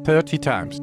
30 times.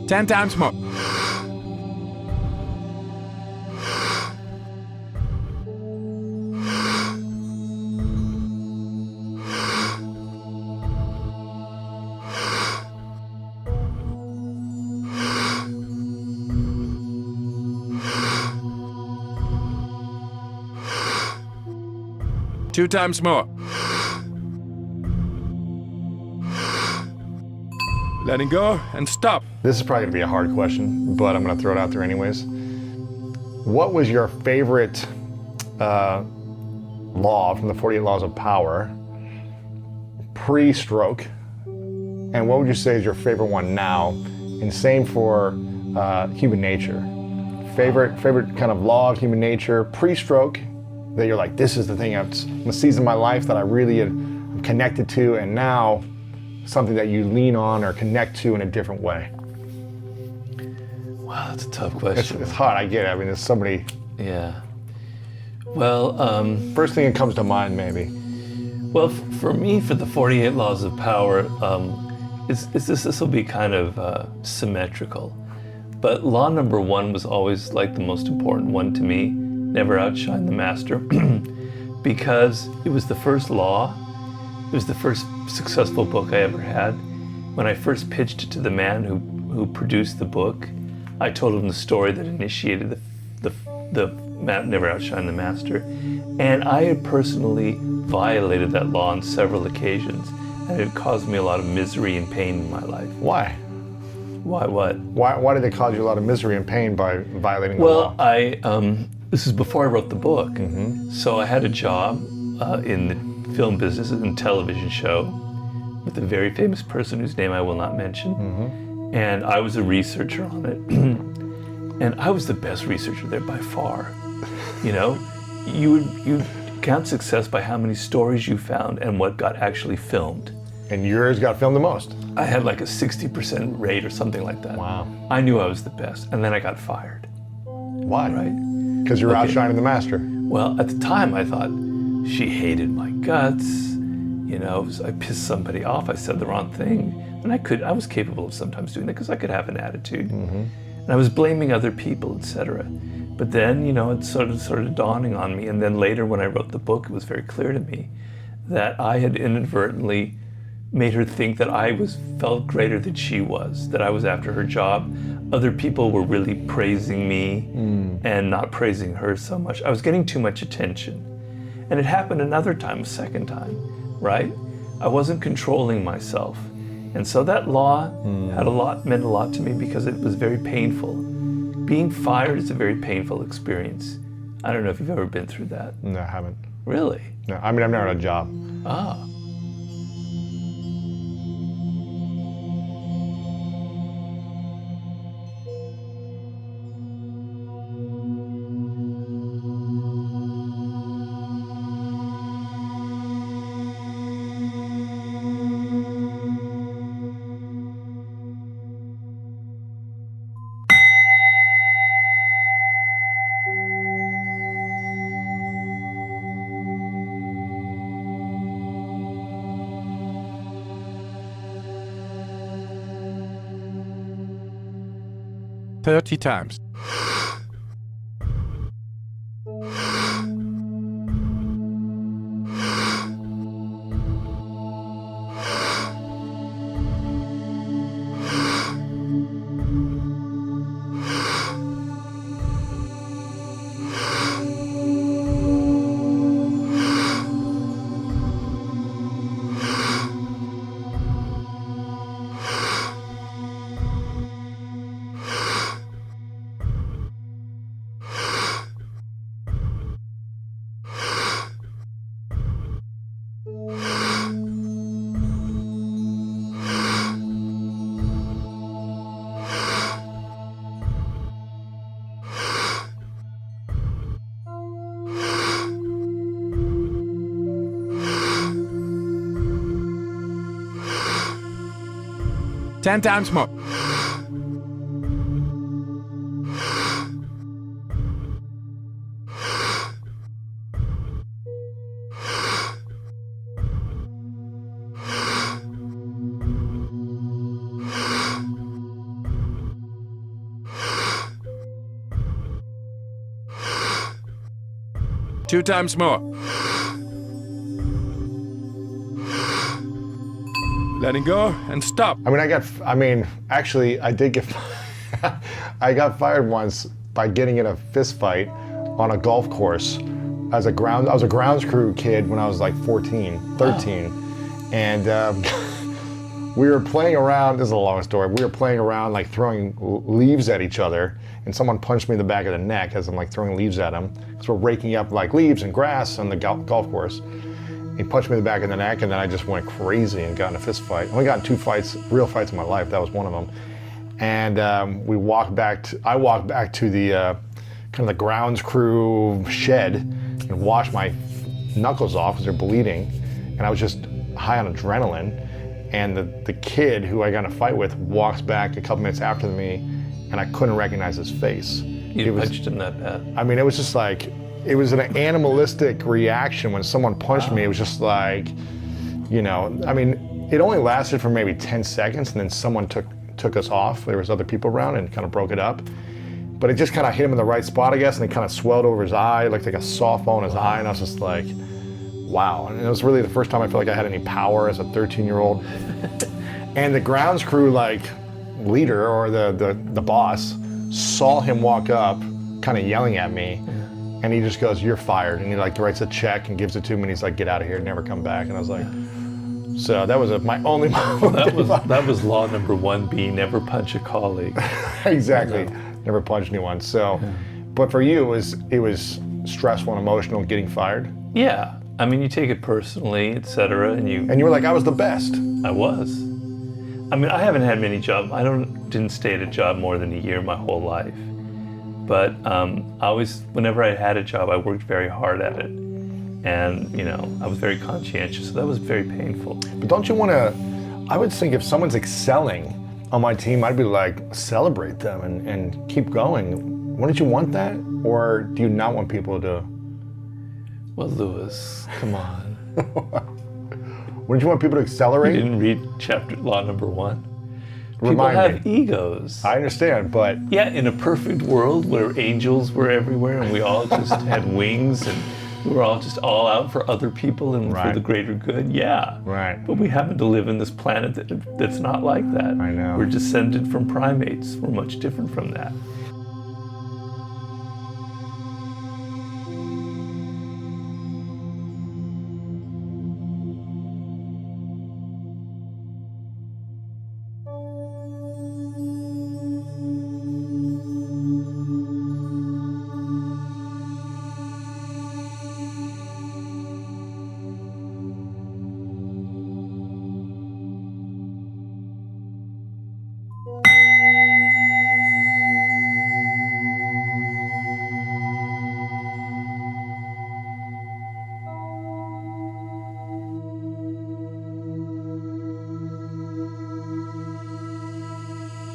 Ten times more. Two times more. Letting go and stop. This is probably gonna be a hard question, but I'm gonna throw it out there anyways. What was your favorite law from the 48 Laws of Power pre-stroke? And what would you say is your favorite one now? And same for human nature. Favorite kind of law of human nature pre-stroke that you're like, this is the thing in the season of my life that I really am connected to, and now something that you lean on or connect to in a different way? Wow, that's a tough question. It's hard, I get it. I mean, there's so many. Yeah. Well, first thing that comes to mind, maybe. Well, for me, for the 48 Laws of Power, this will be kind of symmetrical. But law number one was always like the most important one to me. Never outshine the master. Because it was the first law. It was the first successful book I ever had. When I first pitched it to the man who produced the book, I told him the story that initiated the Never Outshine the Master. And I had personally violated that law on several occasions, and it caused me a lot of misery and pain in my life. Why? Why what? Why did it cause you a lot of misery and pain by violating the law? Well, this is before I wrote the book. Mm-hmm. So I had a job in the film business and television show with a very famous person whose name I will not mention. Mm-hmm. And I was a researcher on it. And I was the best researcher there by far. You know, you count success by how many stories you found and what got actually filmed. And yours got filmed the most. I had like a 60% rate or something like that. Wow. I knew I was the best, and then I got fired. Why? Right? Because you were outshining the master. Well, at the time I thought, she hated my guts, you know, I pissed somebody off, I said the wrong thing. And I was capable of sometimes doing that because I could have an attitude. Mm-hmm. And I was blaming other people, etc. But then, you know, it started dawning on me. And then later when I wrote the book, it was very clear to me that I had inadvertently made her think that I felt greater than she was, that I was after her job. Other people were really praising me and not praising her so much. I was getting too much attention. And it happened another time, a second time, right? I wasn't controlling myself. And so that law meant a lot to me because it was very painful. Being fired is a very painful experience. I don't know if you've ever been through that. No, I haven't. Really? No, I mean, I've never had a job. Ah. "30 times. 10 times more. Two times more. Letting go and stop. Actually, I did get, I got fired once by getting in a fist fight on a golf course. I was a grounds crew kid when I was like 13. And we were playing around, this is a long story, we were playing around like throwing leaves at each other, and someone punched me in the back of the neck as I'm like throwing leaves at him. So we're raking up like leaves and grass on the golf course. He punched me in the back of the neck, and then I just went crazy and got in a fist fight. I only got in 2 fights, real fights in my life. That was one of them. And I walked back to the kind of the grounds crew shed and washed my knuckles off because they're bleeding. And I was just high on adrenaline. And the kid who I got in a fight with walks back a couple minutes after me, and I couldn't recognize his face. You punched him that bad? I mean, it was just like, it was an animalistic reaction when someone punched me. It was just like, you know, I mean, it only lasted for maybe 10 seconds, and then someone took us off. There was other people around and kind of broke it up. But it just kind of hit him in the right spot, I guess, and it kind of swelled over his eye. It looked like a softball in his eye, and I was just like, wow. And it was really the first time I felt like I had any power as a 13-year-old. And the grounds crew like leader, or the boss, saw him walk up kind of yelling at me. And he just goes, "You're fired." And he like writes a check and gives it to him, and he's like, "Get out of here, never come back." And I was like, so that was my only moment. That was law number 1B, never punch a colleague. Exactly, never punch anyone. So, but for you, it was stressful and emotional getting fired? Yeah, I mean, you take it personally, etc. And you were like, I was the best. I was. I mean, I haven't had many jobs. I didn't stay at a job more than a year my whole life. But whenever I had a job, I worked very hard at it. And, you know, I was very conscientious, so that was very painful. But don't you want to, I would think if someone's excelling on my team, I'd be like, celebrate them and keep going. Wouldn't you want that? Or do you not want people to? Well, Lewis, come on. Wouldn't you want people to accelerate? You didn't read law number 1. People Remind have me. egos. I understand, but... Yeah, in a perfect world where angels were everywhere and we all just had wings and we were all just all out for other people and for the greater good, yeah. Right. But we happen to live in this planet that's not like that. I know. We're descended from primates. We're much different from that.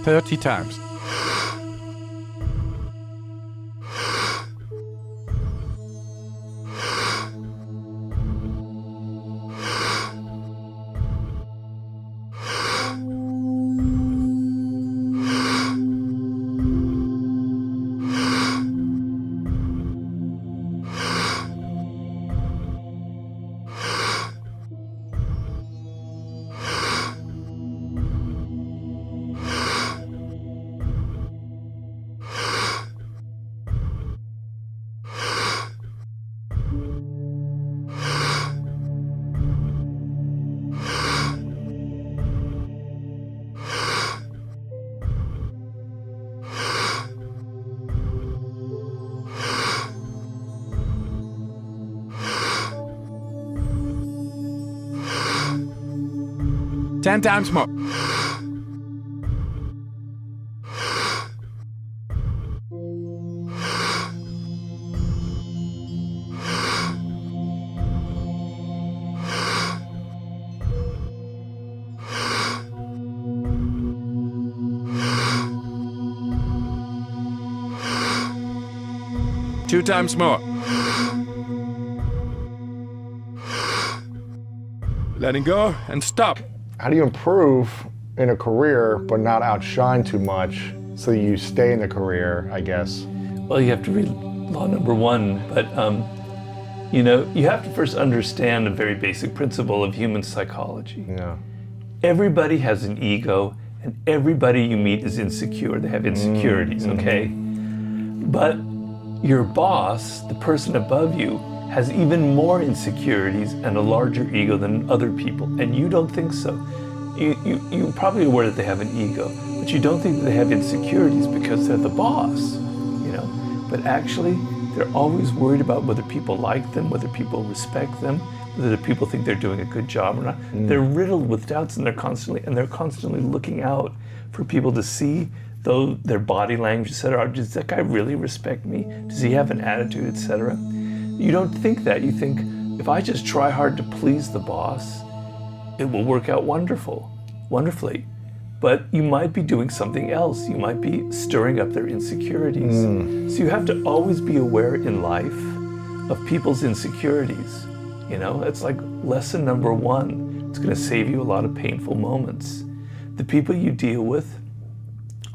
Thirty times. Ten times more. 2 times more. Letting go and stop. How do you improve in a career but not outshine too much so you stay in the career, I guess? Well, you have to read law number 1, but you have to first understand a very basic principle of human psychology. Yeah. Everybody has an ego, and everybody you meet is insecure. They have insecurities, okay? But your boss, the person above you, has even more insecurities and a larger ego than other people, and you don't think so. You're probably aware that they have an ego, but you don't think that they have insecurities because they're the boss, But actually, they're always worried about whether people like them, whether people respect them, whether people think they're doing a good job or not. They're riddled with doubts, and they're constantly looking out for people to see their body language, etc. Does that guy really respect me? Does he have an attitude, etc.? You don't think that. You think, if I just try hard to please the boss, it will work out wonderfully. But you might be doing something else. You might be stirring up their insecurities. So you have to always be aware in life of people's insecurities. That's like lesson number 1. It's going to save you a lot of painful moments. The people you deal with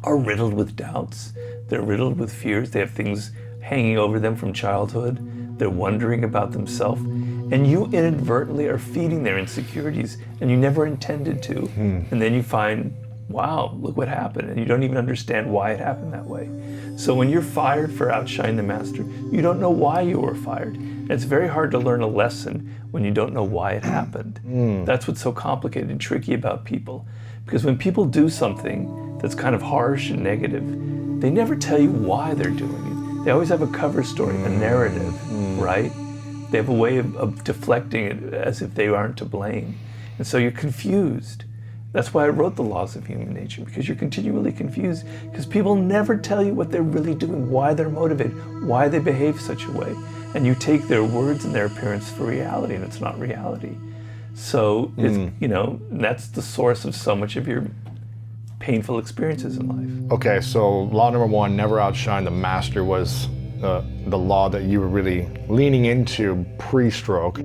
are riddled with doubts. They're riddled with fears. They have things hanging over them from childhood. They're wondering about themselves. And you inadvertently are feeding their insecurities, and you never intended to. And then you find, wow, look what happened. And you don't even understand why it happened that way. So when you're fired for outshining the master, you don't know why you were fired. And it's very hard to learn a lesson when you don't know why it happened. That's what's so complicated and tricky about people. Because when people do something that's kind of harsh and negative, they never tell you why they're doing it. They always have a cover story, a narrative, right? They have a way of deflecting it as if they aren't to blame. And so you're confused. That's why I wrote The Laws of Human Nature, because you're continually confused, because people never tell you what they're really doing, why they're motivated, why they behave such a way. And you take their words and their appearance for reality, and it's not reality. So, that's the source of so much of your painful experiences in life. Okay, so law number 1, never outshine the master, was the law that you were really leaning into pre-stroke.